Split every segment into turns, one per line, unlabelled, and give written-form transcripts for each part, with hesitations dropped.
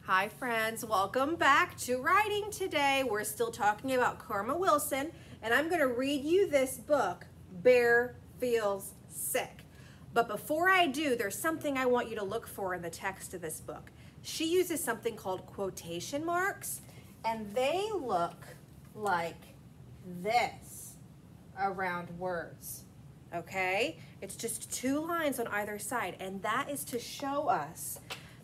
Hi friends, welcome back to writing today. We're still talking about Karma Wilson, and I'm going to read you this book, Bear Feels Sick. But before I do, there's something I want you to look for in the text of this book. She uses something called quotation marks, and they look like this around words. Okay? It's just two lines on either side, and that is to show us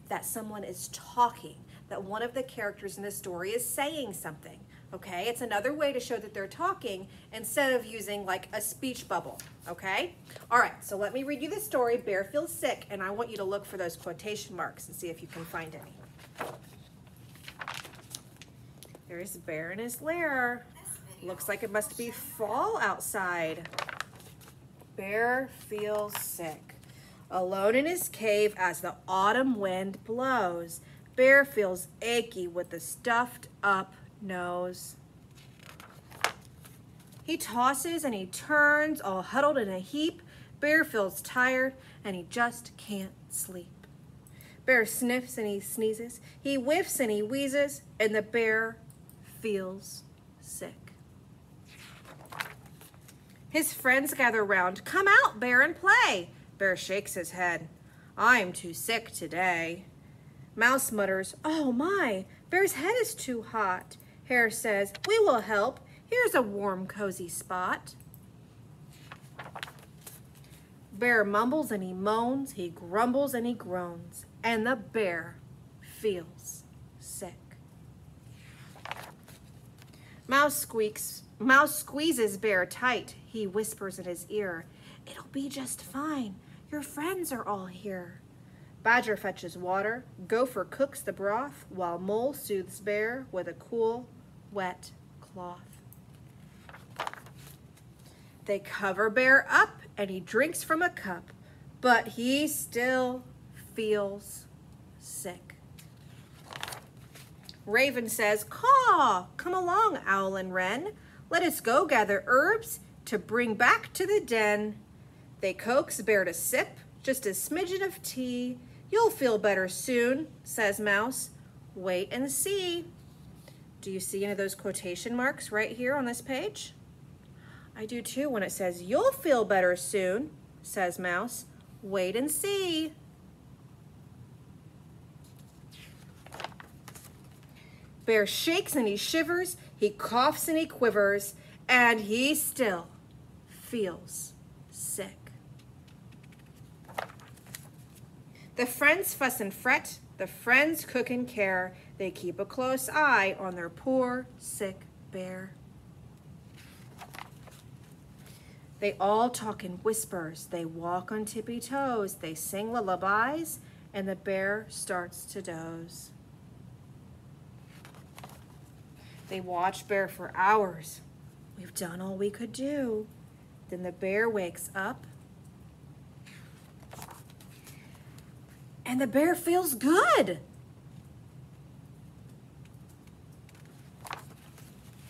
that someone is talking, that one of the characters in the story is saying something, okay? It's another way to show that they're talking instead of using like a speech bubble, okay? All right, so let me read you the story, Bear Feels Sick, and I want you to look for those quotation marks and see if you can find any. There's Bear in his lair. Looks like it must be fall outside. Bear feels sick. Alone in his cave as the autumn wind blows, Bear feels achy with a stuffed up nose. He tosses and he turns, all huddled in a heap. Bear feels tired and he just can't sleep. Bear sniffs and he sneezes, he whiffs and he wheezes, and the bear feels sick. His friends gather round. Come out, Bear, and play. Bear shakes his head. I'm too sick today. Mouse mutters, oh my, Bear's head is too hot. Hare says, we will help. Here's a warm, cozy spot. Bear mumbles and he moans, he grumbles and he groans, and the bear feels sick. Mouse squeezes Bear tight. He whispers in his ear, it'll be just fine. Your friends are all here. Badger fetches water. Gopher cooks the broth, while Mole soothes Bear with a cool, wet cloth. They cover Bear up, and he drinks from a cup, but he still feels sick. Raven says, caw, come along, Owl and Wren. Let us go gather herbs to bring back to the den. They coax Bear to sip just a smidgen of tea. You'll feel better soon, says Mouse. Wait and see. Do you see any of those quotation marks right here on this page? I do too when it says, you'll feel better soon, says Mouse. Wait and see. Bear shakes and he shivers, he coughs and he quivers, and he still feels sick. The friends fuss and fret, the friends cook and care. They keep a close eye on their poor, sick bear. They all talk in whispers, they walk on tippy toes, they sing lullabies, and the bear starts to doze. They watch Bear for hours. We've done all we could do. Then the bear wakes up, and the bear feels good.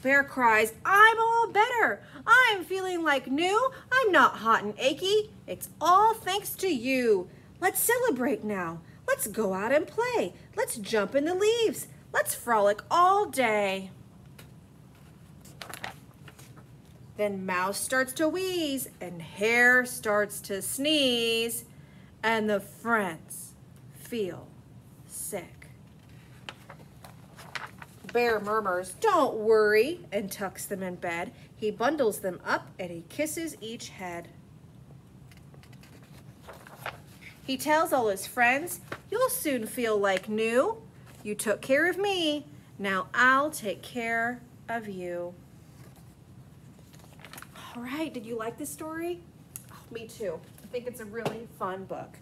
Bear cries, I'm all better. I'm feeling like new. I'm not hot and achy. It's all thanks to you. Let's celebrate now. Let's go out and play. Let's jump in the leaves. Let's frolic all day. Then Mouse starts to wheeze, and Hare starts to sneeze, and the friends feel sick. Bear murmurs, don't worry, and tucks them in bed. He bundles them up, and he kisses each head. He tells all his friends, you'll soon feel like new. You took care of me, now I'll take care of you. All right, did you like this story? Oh, me too. I think it's a really fun book.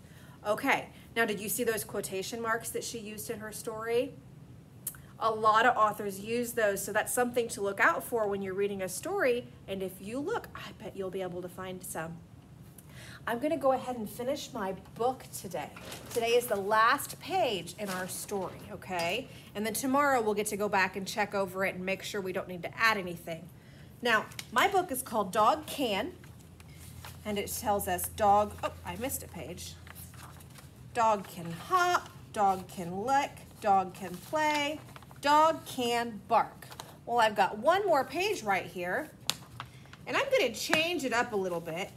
Okay, now did you see those quotation marks that she used in her story? A lot of authors use those, so that's something to look out for when you're reading a story, and if you look, I bet you'll be able to find some. I'm gonna go ahead and finish my book today. Today is the last page in our story, okay? And then tomorrow we'll get to go back and check over it and make sure we don't need to add anything. Now, my book is called Dog Can, and it tells us dog, oh, I missed a page. Dog can hop, dog can lick, dog can play, dog can bark. Well, I've got one more page right here, and I'm going to change it up a little bit.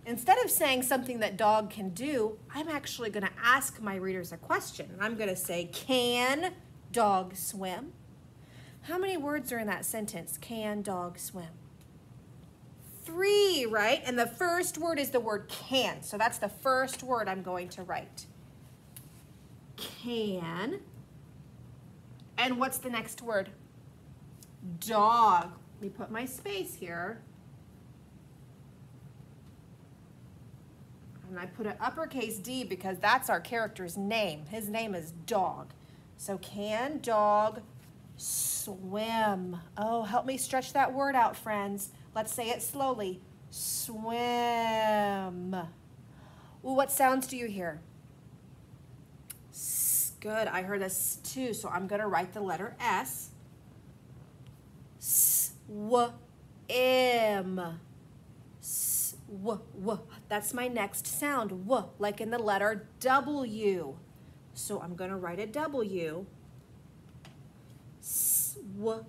Instead of saying something that dog can do, I'm actually going to ask my readers a question. And I'm going to say, can dog swim? How many words are in that sentence? Can dog swim? 3, right? And the first word is the word can. So that's the first word I'm going to write. Can. And what's the next word? Dog. Let me put my space here. And I put an uppercase D because that's our character's name. His name is Dog. So can dog swim? Oh, help me stretch that word out, friends. Let's say it slowly. Swim. Ooh, what sounds do you hear? S. Good, I heard a S too, so I'm gonna write the letter S. Swim. W. That's my next sound, W, like in the letter W. So I'm going to write a W. Swim.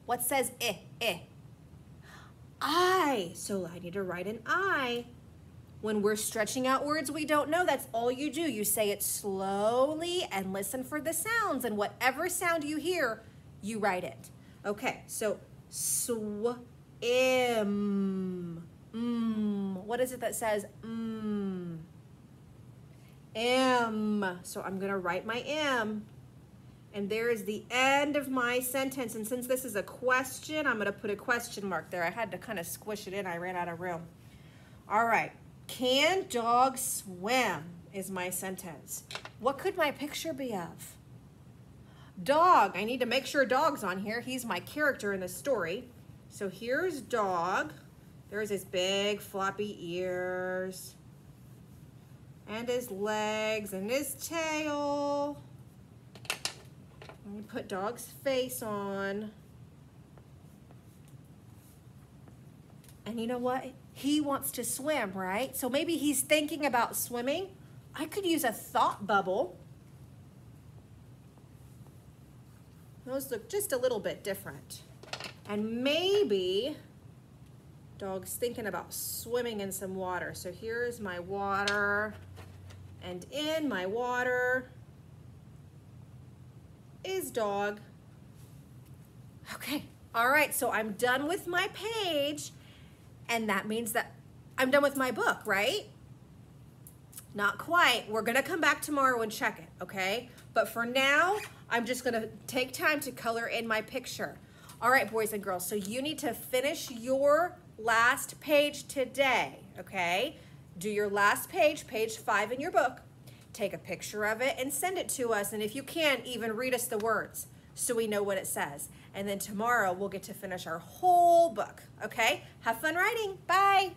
What says I? I. So I need to write an I. When we're stretching out words we don't know, that's all you do. You say it slowly and listen for the sounds, and whatever sound you hear, you write it. Okay, so swim. What is it that says M? So I'm gonna write my M. And there is the end of my sentence. And since this is a question, I'm gonna put a question mark there. I had to kind of squish it in, I ran out of room. All right, can dog swim is my sentence. What could my picture be of? Dog, I need to make sure Dog's on here. He's my character in the story. So here's Dog. There's his big floppy ears and his legs and his tail. Let me put Dog's face on. And you know what? He wants to swim, right? So maybe he's thinking about swimming. I could use a thought bubble. Those look just a little bit different. And maybe Dog's thinking about swimming in some water. So here's my water, and in my water is Dog. Okay, all right, so I'm done with my page, and that means that I'm done with my book, right? Not quite. We're gonna come back tomorrow and check it, okay? But for now, I'm just gonna take time to color in my picture. All right, boys and girls, so you need to finish your last page today, okay? Do your last page, page 5 in your book. Take a picture of it and send it to us. And if you can, even read us the words so we know what it says. And then tomorrow we'll get to finish our whole book, okay? Have fun writing. Bye.